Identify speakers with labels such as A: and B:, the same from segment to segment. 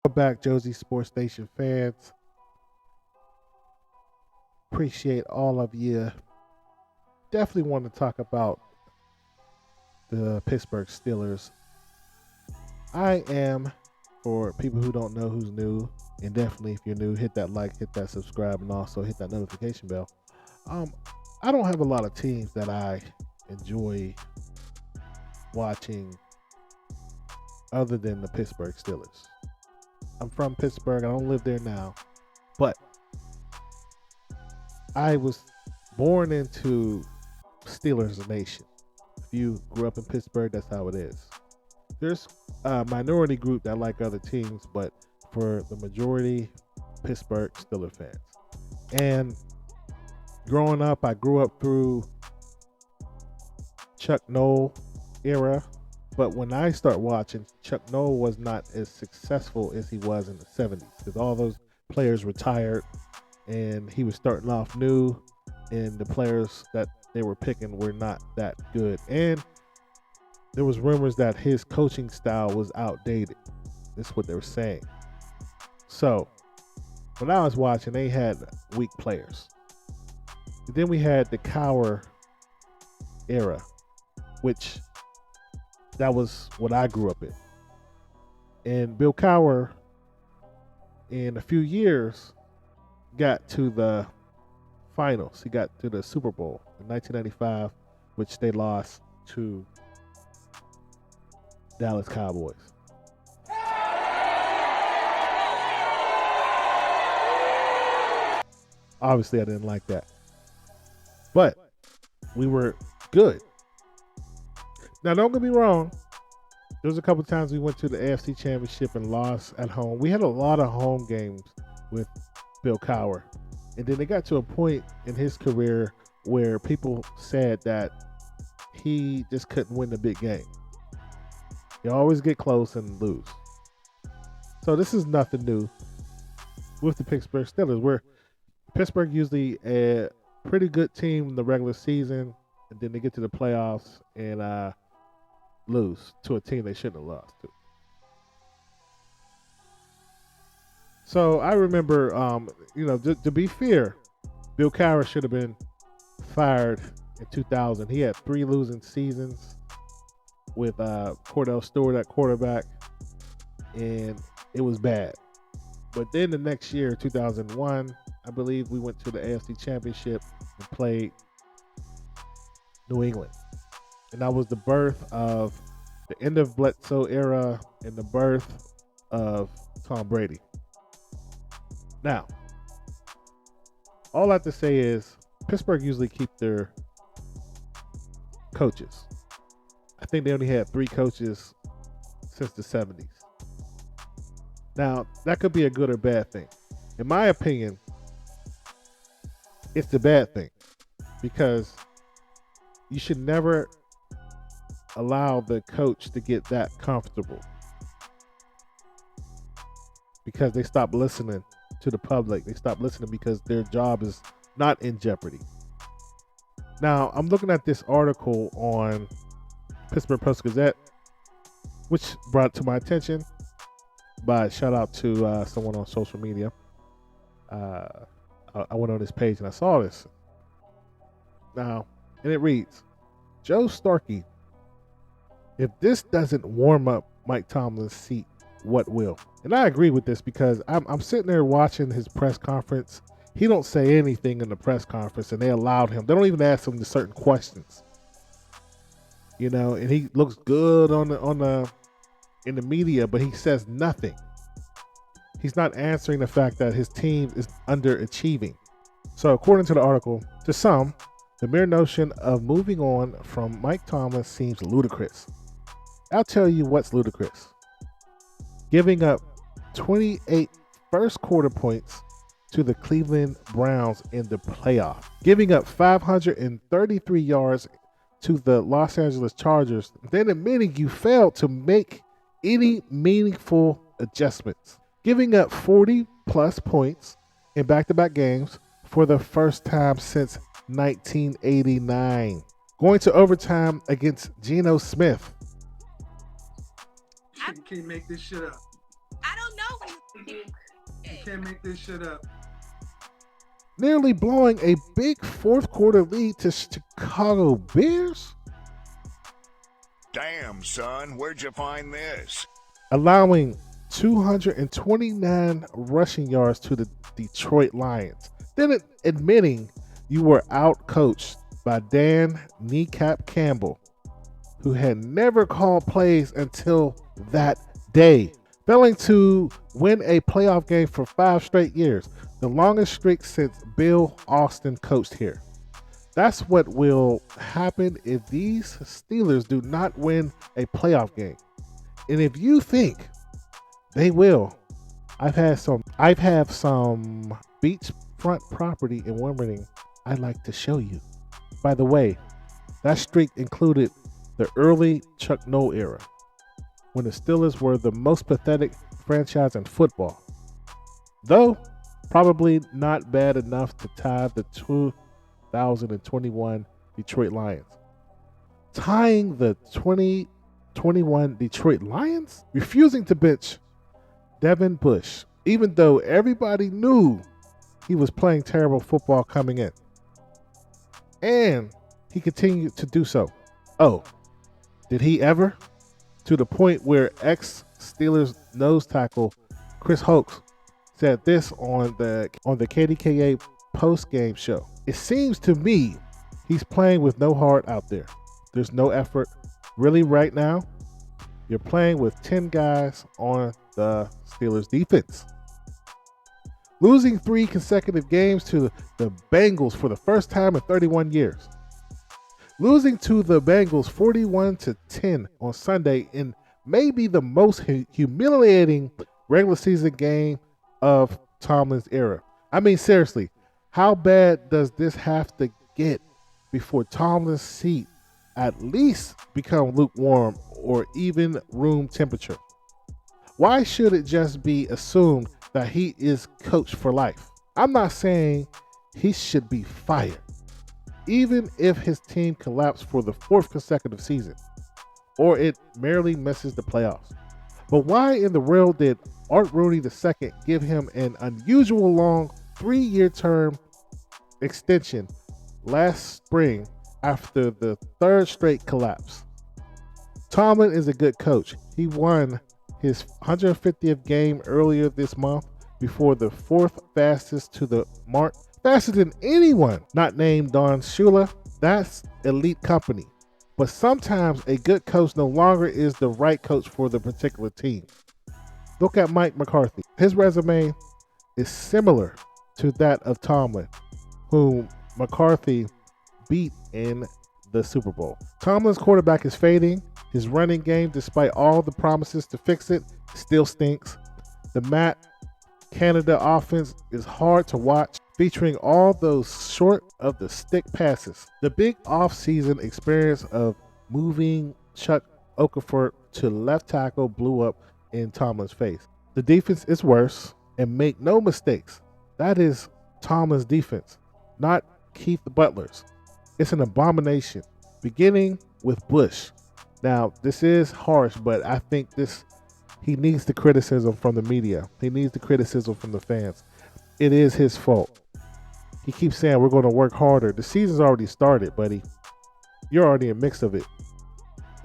A: Welcome back, Josie Sports Station fans. Appreciate all of you. Definitely want to talk about the Pittsburgh Steelers. I am, for people who don't know who's new, and definitely if you're new, hit that like, hit that subscribe, and also hit that notification bell. Um, I don't have a lot of teams that I enjoy watching other than the Pittsburgh Steelers. I'm from Pittsburgh. I don't live there now, but I was born into Steelers Nation. If you grew up in Pittsburgh, that's how it is. There's a minority group that like other teams, but for the majority, Pittsburgh Steelers fans. And growing up, I grew up through Chuck Noll era, but when I start watching, Chuck Noll was not as successful as he was in the 70s because all those players retired and he was starting off new, and the players that they were picking were not that good. And there was rumors that his coaching style was outdated. That's what they were saying. So when I was watching, they had weak players. And then we had the Cowher era, which that was what I grew up in. And Bill Cowher, in a few years, got to the finals. He got to the Super Bowl in 1995, which they lost to Dallas Cowboys. Obviously, I didn't like that. But we were good. Now, don't get me wrong. There was a couple times we went to the AFC Championship and lost at home. We had a lot of home games with Bill Cowher. And then it got to a point in his career where people said that he just couldn't win the big game. You always get close and lose. So this is nothing new with the Pittsburgh Steelers, where Pittsburgh usually a pretty good team in the regular season, and then they get to the playoffs and lose to a team they shouldn't have lost to. So I remember, to be fair, Bill Cowher should have been fired in 2000. He had 3 losing seasons with Cordell Stewart at quarterback, and it was bad. But then the next year, 2001, I believe we went to the AFC Championship and played New England. And that was the birth of the end of Bledsoe era and the birth of Tom Brady. Now, all I have to say is Pittsburgh usually keep their coaches. I think they only had 3 coaches since the 70s. Now, that could be a good or bad thing. In my opinion, it's the bad thing because you should never allow the coach to get that comfortable because they stop listening to the public. They stop listening because their job is not in jeopardy. Now, I'm looking at this article on Pittsburgh Post-Gazette, which brought it to my attention by shout out to someone on social media. I went on this page and I saw this. Now, and it reads, Joe Starkey, if this doesn't warm up Mike Tomlin's seat, what will? And I agree with this because I'm sitting there watching his press conference. He don't say anything in the press conference, and they allowed him. They don't even ask him the certain questions. And he looks good in the media, but he says nothing. He's not answering the fact that his team is underachieving. So according to the article, to some, the mere notion of moving on from Mike Tomlin seems ludicrous. I'll tell you what's ludicrous. Giving up 28 first quarter points to the Cleveland Browns in the playoff. Giving up 533 yards to the Los Angeles Chargers, then admitting you failed to make any meaningful adjustments. Giving up 40-plus points in back-to-back games for the first time since 1989. Going to overtime against Geno Smith.
B: You can't make this shit up.
C: I don't know.
B: You can't make this shit up.
A: Nearly blowing a big fourth quarter lead to Chicago Bears,
C: Damn, son, where'd you find this?
A: allowing 229 rushing yards to the Detroit Lions, then admitting you were outcoached by Dan Kneecap Campbell, who had never called plays until that day, failing to win a playoff game for 5 straight years, the longest streak since Bill Austin coached here. That's what will happen if these Steelers do not win a playoff game. And if you think they will, I've had some beachfront property in Wilmington I'd like to show you. By the way, that streak included the early Chuck Noll era, when the Steelers were the most pathetic franchise in football. Though probably not bad enough to tie the 2021 Detroit Lions. Tying the 2021 Detroit Lions? Refusing to bench Devin Bush, even though everybody knew he was playing terrible football coming in. And he continued to do so. Oh, did he ever? To the point where ex-Steelers nose tackle Chris Hoax said this on the KDKA post-game show. It seems to me he's playing with no heart out there. There's no effort. Really, right now, you're playing with 10 guys on the Steelers defense. Losing 3 consecutive games to the Bengals for the first time in 31 years. Losing to the Bengals 41-10 on Sunday in maybe the most humiliating regular season game of Tomlin's era. I mean, seriously, how bad does this have to get before Tomlin's seat at least become lukewarm or even room temperature? Why should it just be assumed that he is coach for life? I'm not saying he should be fired, even if his team collapsed for the 4th consecutive season, or it merely misses the playoffs. But why in the world did Art Rooney II give him an unusual long 3-year term extension last spring after the 3rd straight collapse? Tomlin is a good coach. He won his 150th game earlier this month before the 4th fastest to the mark, faster than anyone not named Don Shula. That's elite company. But sometimes a good coach no longer is the right coach for the particular team. Look at Mike McCarthy. His resume is similar to that of Tomlin, whom McCarthy beat in the Super Bowl. Tomlin's quarterback is fading. His running game, despite all the promises to fix it, still stinks. The Matt Canada offense is hard to watch, featuring all those short of the stick passes. The big offseason experience of moving Chuck Okafor to left tackle blew up in Tomlin's face. The defense is worse, and make no mistakes, that is Tomlin's defense, not Keith Butler's. It's an abomination, beginning with Bush. Now, this is harsh, but I think he needs the criticism from the media. He needs the criticism from the fans. It is his fault. He keeps saying we're going to work harder. The season's already started, buddy. You're already in the mix of it.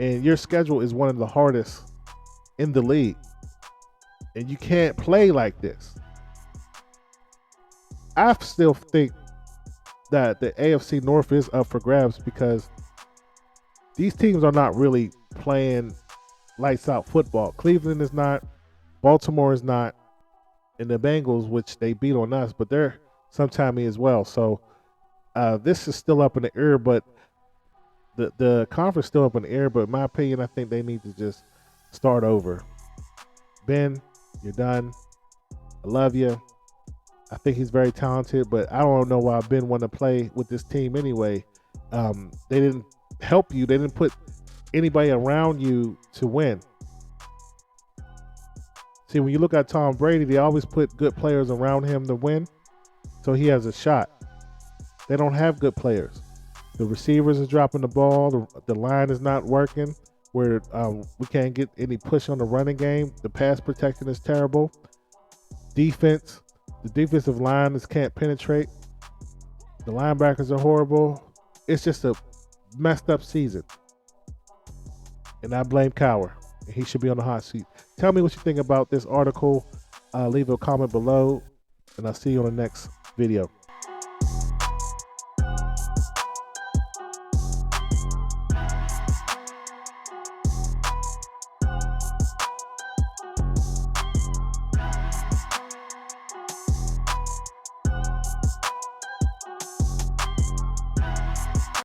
A: And your schedule is one of the hardest in the league. And you can't play like this. I still think that the AFC North is up for grabs because these teams are not really playing lights out football. Cleveland is not, Baltimore is not, and the Bengals, which they beat on us, but they're sometimey as well. So this is still up in the air, but the conference is still up in the air. But in my opinion, I think they need to just start over. Ben, you're done. I love you. I think he's very talented, but I don't know why Ben wanted to play with this team anyway. They didn't help you. They didn't put anybody around you to win. See, when you look at Tom Brady, they always put good players around him to win, so he has a shot. They don't have good players. The receivers are dropping the ball. The line is not working. Where we can't get any push on the running game. The pass protection is terrible. defense. The defensive line can't penetrate. The linebackers are horrible. It's just a messed up season. And I blame Cowher. He should be on the hot seat. Tell me what you think about this article. Leave a comment below, and I'll see you on the next video.